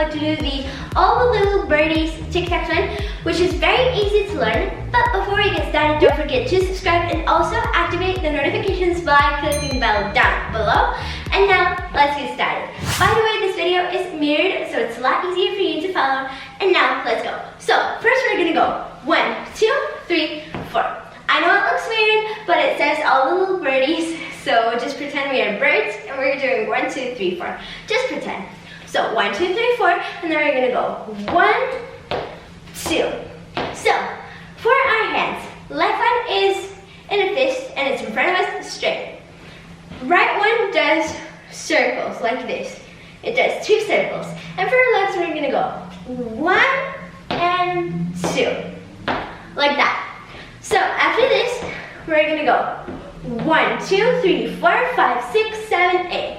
about to do the All the Little Birdies Tik Tok one, which is very easy to learn. But before we get started, don't forget to subscribe and also activate the notifications by clicking the bell down below. And now, let's get started. By the way, this video is mirrored, so it's a lot easier for you to follow. And now, let's go. So, first we're gonna go 1, 2, 3, 4. I know it looks weird, but it says all the little birdies, so just pretend we are birds, and we're doing 1, 2, 3, 4. Just pretend. So 1, 2, 3, 4, and then we're gonna go 1, 2. So for our hands, left one is in a fist, and it's in front of us straight. Right one does circles like this. It does 2 circles. And for our legs, we're gonna go 1 and 2, like that. So after this, we're gonna go 1, 2, 3, 4, 5, 6, 7, 8.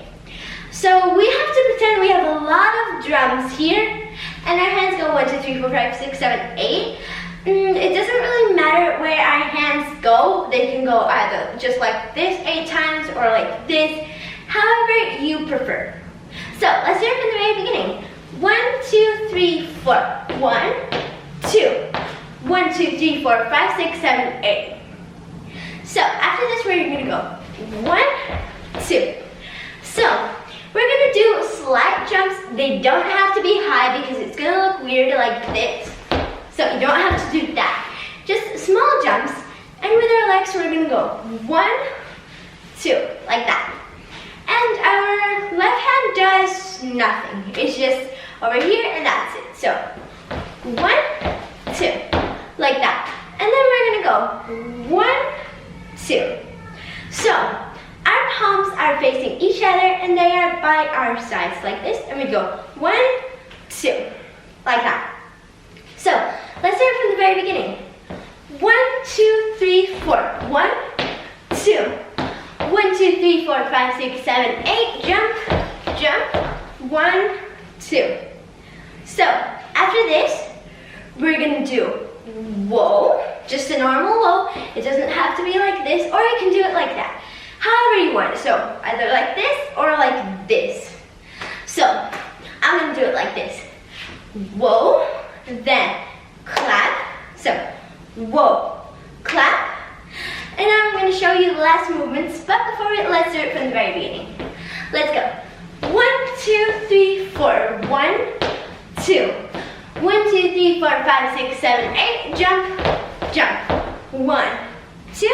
So we have to pretend we have a lot of drums here, and our hands go 1, 2, 3, 4, 5, 6, 7, 8. It doesn't really matter where our hands go. They can go either just like this 8 times or like this, however you prefer. So let's do it from the very beginning. 1, 2, 3, 4. 1, 2. 1, 2, 3, 4, 5, 6, 7, 8. So after this, we're gonna go 1, 2. So we're gonna do slight jumps. They don't have to be high because it's gonna look weird like this. So you don't have to do that. Just small jumps. And with our legs, we're gonna go 1, 2, like that. And our left hand does nothing. It's just over here and that's it. So 1, 2. Like that. And then we're gonna go 1, 2. So our palms are facing each other and they are by our sides like this. And we go 1, 2. Like that. So let's start from the very beginning. 1, 2, 3, 4. 1, 2. 1, 2, 3, 4, 5, 6, 7, 8. Jump, jump. 1, 2. So after this, we're gonna do whoa, just a normal whoa. It doesn't have to be like this, or you can do it like that. However you want. So either like this or like this. So I'm gonna do it like this. Whoa, then clap. So whoa, clap. And now I'm gonna show you the last movements, but before let's do it from the very beginning. Let's go. 1, 2, 3, 4. 1, 2. 1, 2, 3, 4, 5, 6, 7, 8. Jump, jump. 1, 2.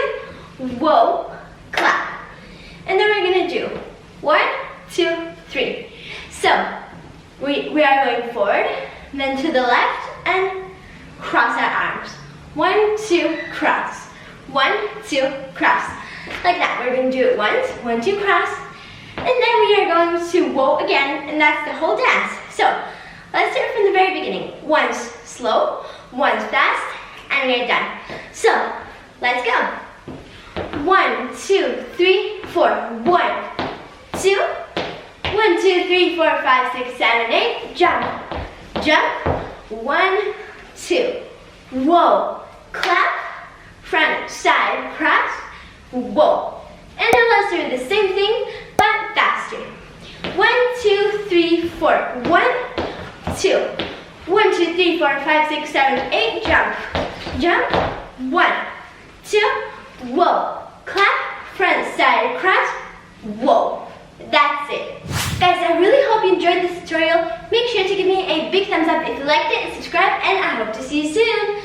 Whoa, clap. And then we're gonna do 1, 2, 3. So we are going forward, then to the left, and cross our arms. 1, 2, cross. 1, 2, cross. Like that. We're gonna do it once. 1, 2, cross. And then we are going to whoa again, and that's the whole dance. So let's do it from the very beginning. One's slow, one's fast, and we're done. So let's go. 1, 2, 3, 4. 1, 2. 1, 2, 3, 4, 5, 6, 7, 8. Jump, jump. 1, 2. Whoa, clap. Front, side, cross. Whoa. And then let's do the same thing, but faster. 1, 2, 3, 4. 1, 2. 1, 2, 3, 4, 5, 6, 7, 8. Jump, jump. 1, 2. Whoa. Clap. Front, side, cross. Whoa. That's it. Guys, I really hope you enjoyed this tutorial. Make sure to give me a big thumbs up if you liked it and subscribe, and I hope to see you soon.